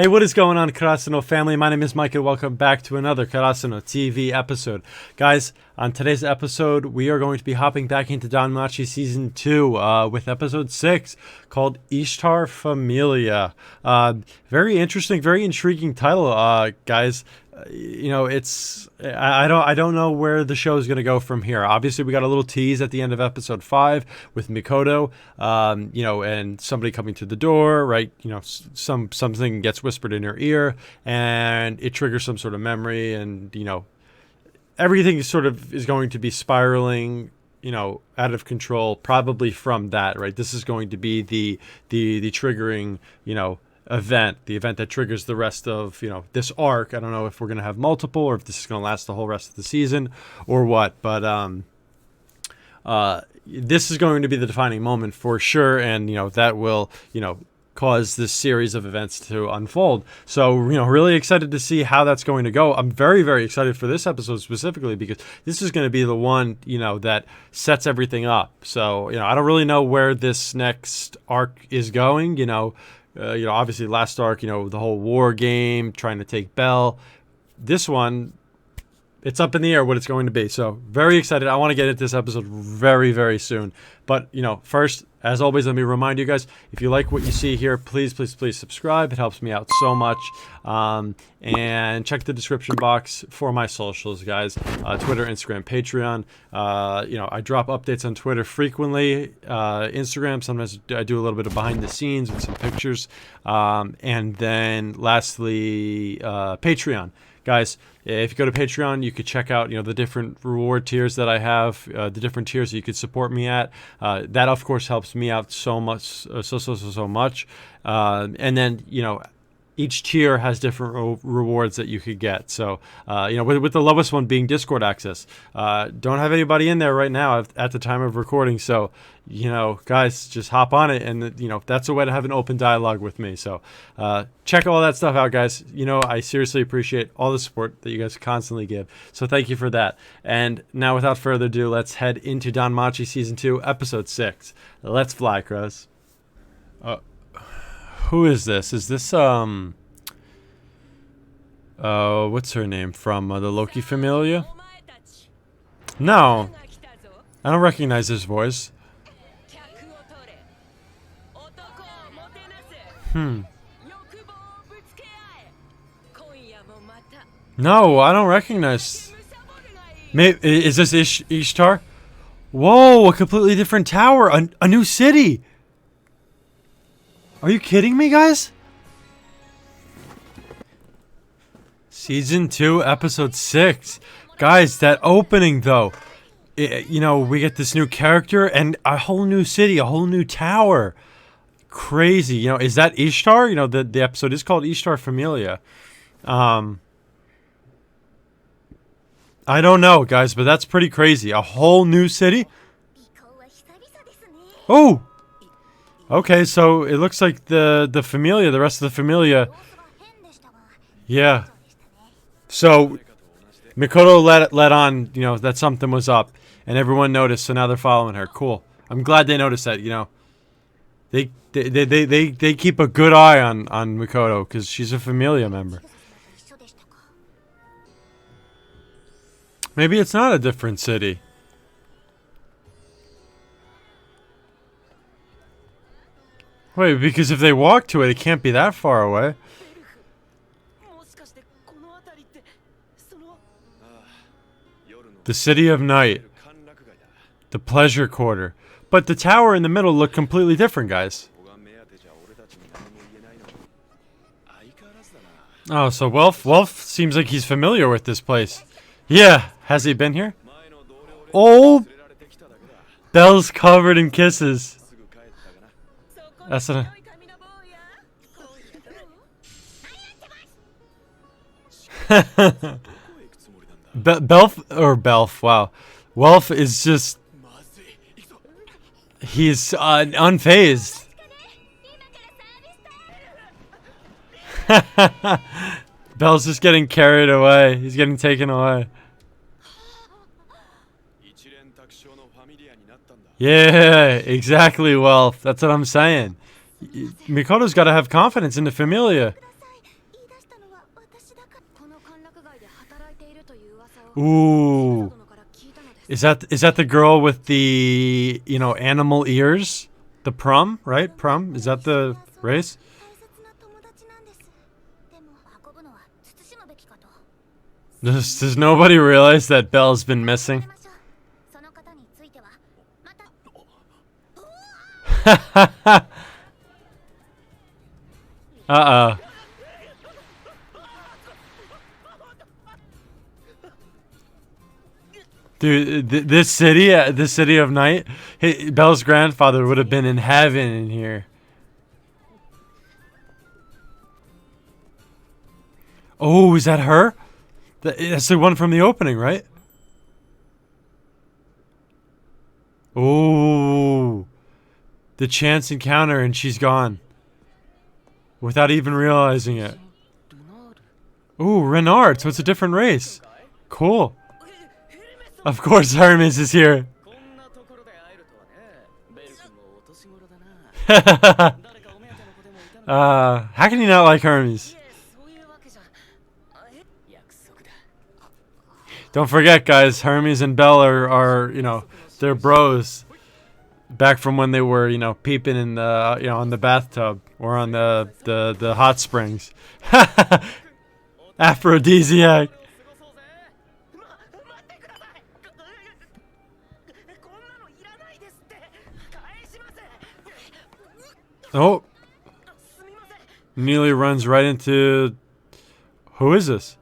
Hey, what is going on, Karasuno family? My name is Mike, and welcome back to another Karasuno TV episode. Guys, on today's episode, we are going to be hopping back into Danmachi Season 2 with Episode 6 called Ishtar Familia. Very interesting, very intriguing title, guys. I don't know where the show is going to go from here. Obviously, we got a little tease at the end of episode 5 with Mikoto, and somebody coming to the door, right? Something gets whispered in her ear, and it triggers some sort of memory, and everything is going to be spiraling, out of control, probably from that, right? This is going to be the triggering, event, the event that triggers the rest of this arc. I don't know if we're gonna have multiple or if this is gonna last the whole rest of the season or what, but this is going to be the defining moment for sure, and that will cause this series of events to unfold. So really excited to see how that's going to go. I'm very, very excited for this episode specifically because this is going to be the one that sets everything up. So I don't really know where this next arc is going. Obviously last arc, the whole war game, trying to take Bell. This one, it's up in the air what it's going to be. So very excited. I want to get into this episode very, very soon. But, first, as always, let me remind you guys, if you like what you see here, please, please, please subscribe. It helps me out so much. And check the description box for my socials, guys. Twitter, Instagram, Patreon. I drop updates on Twitter frequently. Instagram, sometimes I do a little bit of behind the scenes with some pictures. And then lastly, Patreon. Guys, if you go to Patreon, you could check out, the different reward tiers that I have, the different tiers that you could support me at. That, of course, helps me out so much, so much. And then, each tier has different rewards that you could get. So, with the lowest one being Discord access. Don't have anybody in there right now at the time of recording. So, guys, just hop on it. And, that's a way to have an open dialogue with me. So, check all that stuff out, guys. I seriously appreciate all the support that you guys constantly give. So, thank you for that. And now, without further ado, let's head into Danmachi Season 2, Episode 6. Let's fly, Crows. Who is this? Is this, what's her name from the Loki Familia? No, I don't recognize this voice. No, I don't recognize. Maybe, is this Ishtar? Whoa, a completely different tower, a new city. Are you kidding me, guys? Season 2, Episode 6. Guys, that opening, though. We get this new character and a whole new city, a whole new tower. Crazy. Is that Ishtar? The episode is called Ishtar Familia. I don't know, guys, but that's pretty crazy. A whole new city? Oh! Okay, so it looks like the Familia, the rest of the Familia. Yeah. So Mikoto let on, that something was up, and everyone noticed. So now they're following her. Cool. I'm glad they noticed that. They keep a good eye on Mikoto because she's a Familia member. Maybe it's not a different city. Wait, because if they walk to it, it can't be that far away. The City of Night. The Pleasure Quarter. But the tower in the middle looked completely different, guys. Oh, so Welf seems like he's familiar with this place. Yeah, has he been here? Oh! Bell's covered in kisses. That's what Belf, wow. Welf is just... He's unfazed. Bell's just getting carried away. He's getting taken away. Yeah, exactly, Welf. That's what I'm saying. Mikoto's got to have confidence in the Familia. Ooh. Is that the girl with the, animal ears? The Prum, right? Prum? Is that the race? Does nobody realize that Belle's been missing? Uh-oh. Dude, this city of night, Belle's grandfather would have been in heaven in here. Oh, is that her? That's the one from the opening, right? Oh, the chance encounter, and she's gone without even realizing it. Oh, Renard, so it's a different race. Cool. Of course, Hermes is here. How can you not like Hermes? Don't forget, guys, Hermes and Belle are they're bros. Back from when they were, peeping in the, on the bathtub or on the hot springs. Aphrodisiac. Oh. Nearly runs right into... Who is this?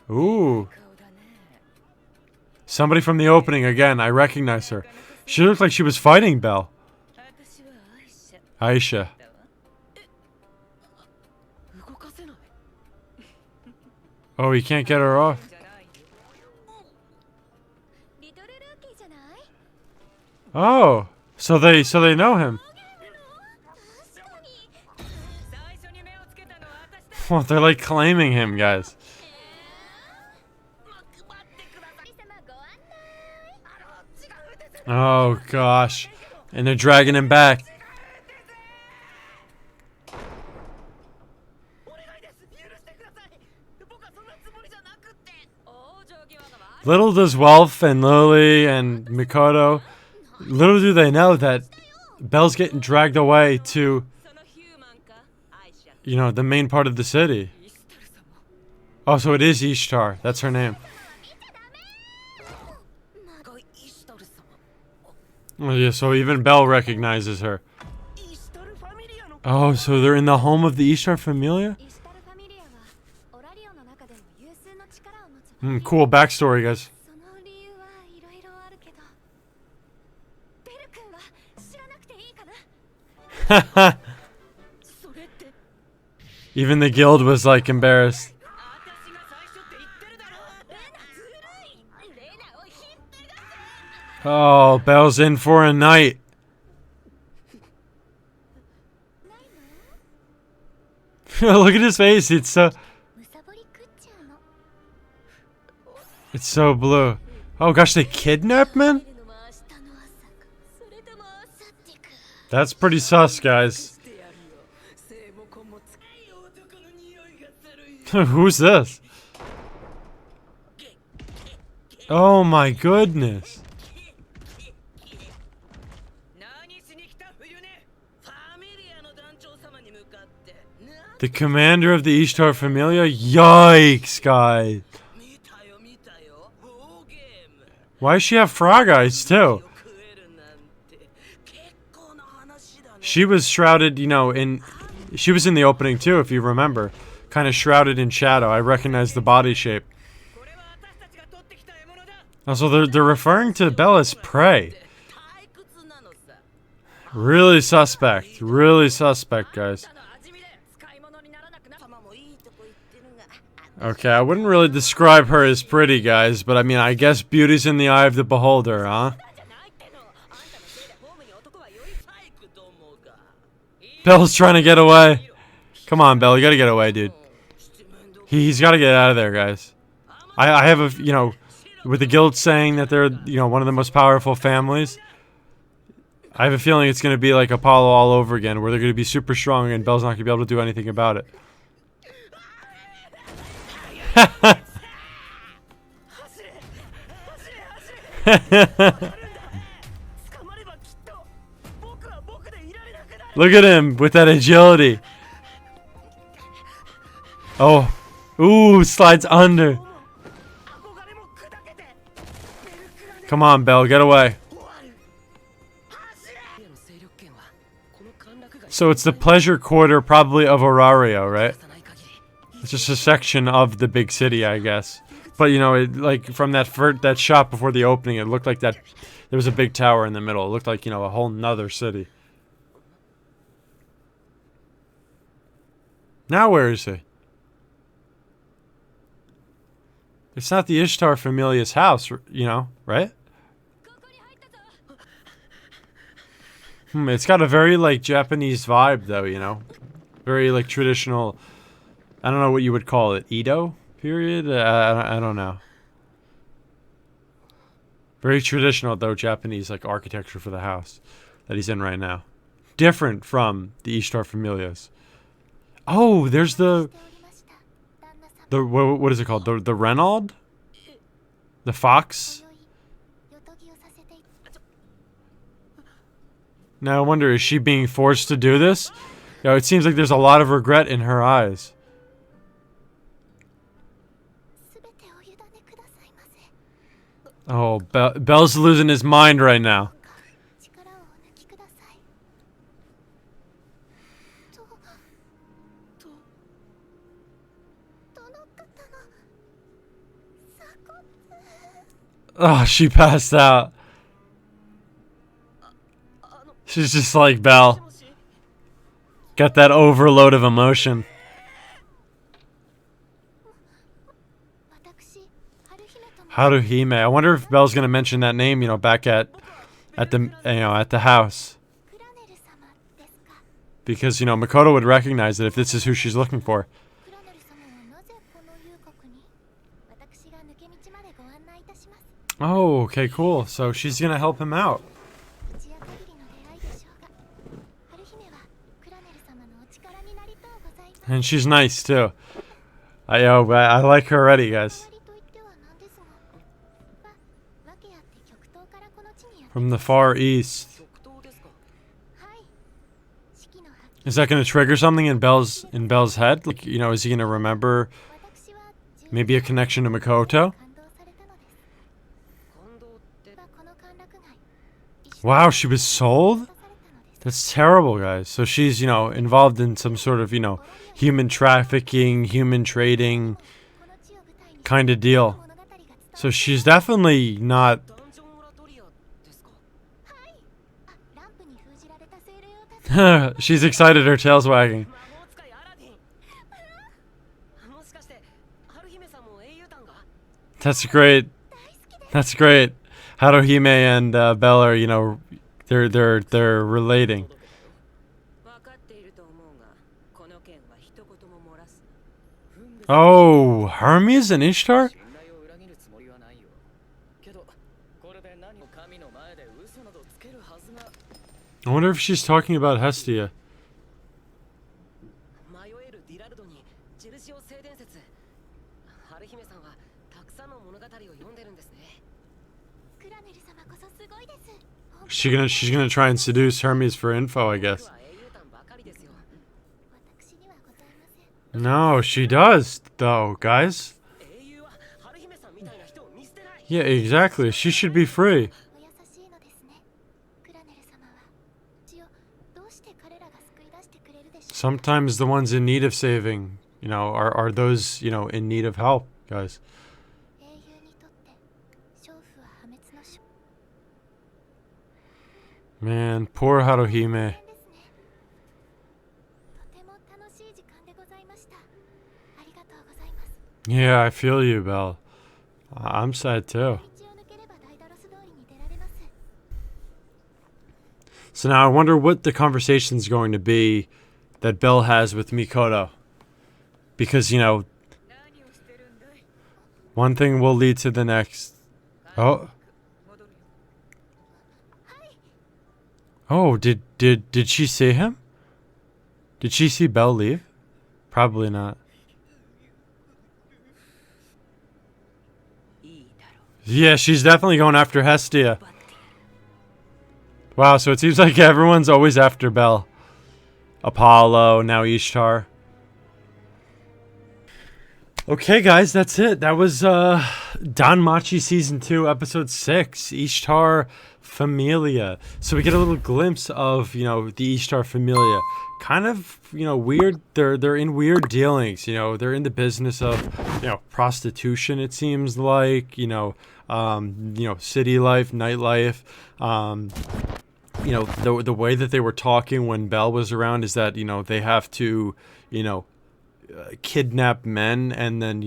Ooh. Somebody from the opening again. I recognize her. She looked like she was fighting Belle. Aisha. Oh, he can't get her off. Oh, so they know him. Well, they're like claiming him, guys. Oh gosh, and they're dragging him back. Little does Welf and Lily and Mikoto, little do they know that Belle's getting dragged away to, the main part of the city. Oh, so it is Ishtar. That's her name. Oh yeah, so even Belle recognizes her. Oh, so they're in the home of the Ishtar Familia? Cool backstory, guys. Even the guild was like embarrassed. Oh, Belle's in for a night. Look at his face. It's so blue. Oh gosh, they kidnapped man? That's pretty sus, guys. Who's this? Oh my goodness. The commander of the Ishtar Familia? Yikes, guys. Why does she have frog eyes, too? She was shrouded, she was in the opening, too, if you remember. Kind of shrouded in shadow. I recognize the body shape. Also, they're referring to Belle as prey. Really suspect. Really suspect, guys. Okay, I wouldn't really describe her as pretty, guys, but I mean, I guess beauty's in the eye of the beholder, huh? Belle's trying to get away. Come on, Belle, you gotta get away, dude. He's gotta get out of there, guys. I have a, with the guild saying that they're, one of the most powerful families, I have a feeling it's gonna be like Apollo all over again, where they're gonna be super strong and Belle's not gonna be able to do anything about it. Look at him with that agility. Oh. Ooh, slides under. Come on, Belle, get away. So it's the pleasure quarter probably of Orario, right? It's just a section of the big city, I guess. But you know, like from that shot before the opening, it looked like that there was a big tower in the middle. It looked like, you know, a whole nother city. Now where is he? It's not the Ishtar Familia's house, you know, right? It's got a very, like, Japanese vibe, though, you know? Very, like, traditional... I don't know what you would call it. Edo period? I don't know. Very traditional, though, Japanese, like, architecture for the house that he's in right now. Different from the Ishtar Familias. Oh, there's the... What is it called? The Renault? The Fox? Now I wonder, is she being forced to do this? You know, it seems like there's a lot of regret in her eyes. Oh, Belle's losing his mind right now. Oh, she passed out. She's just like Belle. Got that overload of emotion. Haruhime. I wonder if Belle's gonna mention that name, you know, back at the house. Because, you know, Makoto would recognize it if this is who she's looking for. Oh, okay, cool. So she's gonna help him out. And she's nice too. I like her already, guys. From the Far East. Is that gonna trigger something in Belle's head? Like, you know, is he gonna remember maybe a connection to Makoto? Wow, she was sold? That's terrible, guys. So she's, you know, involved in some sort of, you know, human trafficking, human trading kind of deal. So she's definitely not... She's excited, her tail's wagging. That's great. That's great. Haruhime and Belle are, you know, they're relating. Oh, Hermes and Ishtar? I wonder if she's talking about Hestia. She's gonna try and seduce Hermes for info, I guess. No, she does, though, guys. Yeah, exactly. She should be free. Sometimes the ones in need of saving, you know, are those, you know, in need of help, guys. Man, poor Haruhime. Yeah, I feel you, Belle. I'm sad too. So now I wonder what the conversation's going to be that Belle has with Mikoto. Because, you know, one thing will lead to the next. Oh. Oh, did she see him? Did she see Belle leave? Probably not. Yeah, she's definitely going after Hestia. Wow, so it seems like everyone's always after Belle. Apollo, now Ishtar. Okay, guys, that's it. That was Danmachi Season 2, Episode 6, Ishtar Familia. So we get a little glimpse of, the Ishtar Familia. Kind of, weird. They're in weird dealings. They're in the business of, prostitution, it seems like, city life, nightlife. The way that they were talking when Belle was around is that, they have to, kidnap men and then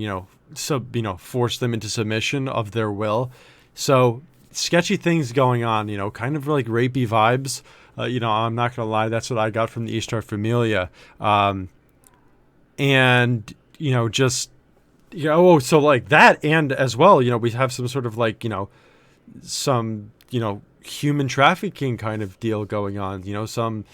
force them into submission of their will. So sketchy things going on, kind of like rapey vibes. I'm not gonna lie, that's what I got from the Ishtar Familia. So like that, and as well, we have some sort of like some human trafficking kind of deal going on, some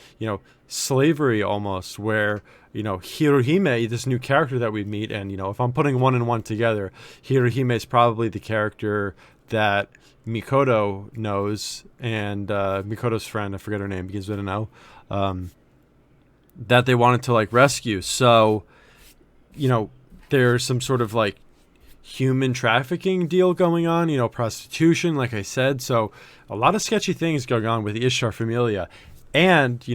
slavery almost, where Haruhime, this new character that we meet, and if I'm putting one and one together, Haruhime is probably the character that Mikoto knows, and Mikoto's friend, I forget her name, begins with an O, that they wanted to like rescue. So there's some sort of like human trafficking deal going on, prostitution, like I said. So a lot of sketchy things going on with the Ishtar Familia. And,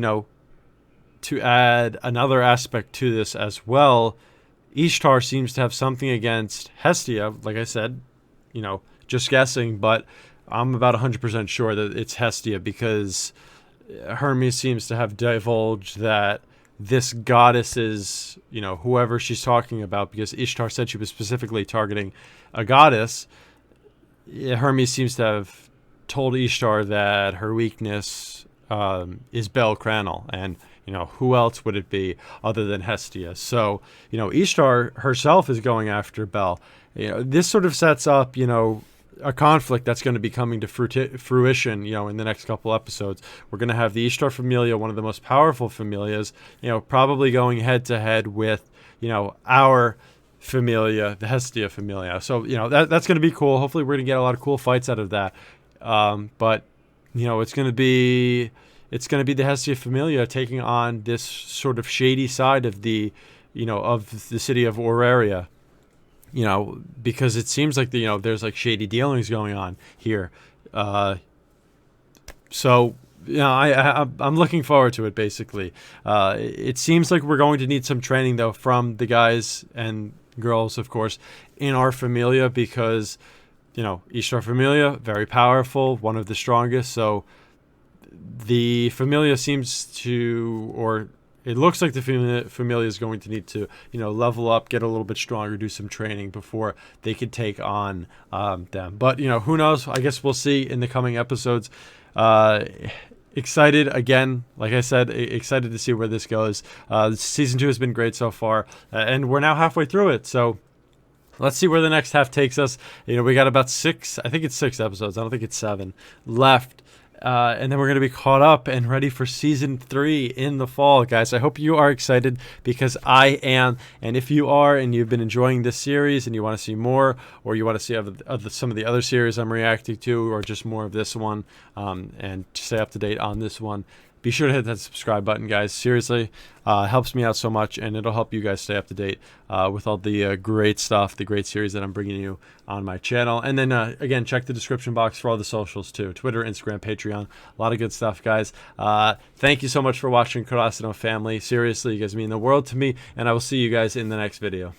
to add another aspect to this as well, Ishtar seems to have something against Hestia. Like I said, just guessing, but I'm about 100% sure that it's Hestia, because Hermes seems to have divulged that this goddess is, whoever she's talking about, because Ishtar said she was specifically targeting a goddess. Hermes seems to have told Ishtar that her weakness is Bel Cranel, and who else would it be other than Hestia? So Ishtar herself is going after Bel. This sort of sets up a conflict that's going to be coming to fruition in the next couple episodes. We're going to have the Ishtar Familia, one of the most powerful familias, probably going head to head with our familia, the Hestia Familia. So that's going to be cool. Hopefully we're going to get a lot of cool fights out of that. But it's going to be the Hestia Familia taking on this sort of shady side of the city of Auraria. Because it seems like there's like shady dealings going on here. So I'm looking forward to it. Basically, it seems like we're going to need some training though from the guys and girls, of course, in our familia, because Ishtar Familia, very powerful, one of the strongest. So the familia seems to, or it looks like the familia is going to need to, level up, get a little bit stronger, do some training before they could take on them. But, who knows? I guess we'll see in the coming episodes. Excited, again, like I said, excited to see where this goes. Season 2 has been great so far, and we're now halfway through it. So let's see where the next half takes us. We got about 6 episodes. I don't think it's 7 left. And then we're going to be caught up and ready for season 3 in the fall, guys. I hope you are excited, because I am. And if you are and you've been enjoying this series and you want to see more, or you want to see some of the other series I'm reacting to, or just more of this one, and to stay up to date on this one, be sure to hit that subscribe button, guys. Seriously, helps me out so much, and it'll help you guys stay up to date with all the great stuff, the great series that I'm bringing you on my channel. And then, again, check the description box for all the socials, too. Twitter, Instagram, Patreon. A lot of good stuff, guys. Thank you so much for watching Karasuno Family. Seriously, you guys mean the world to me, and I will see you guys in the next video.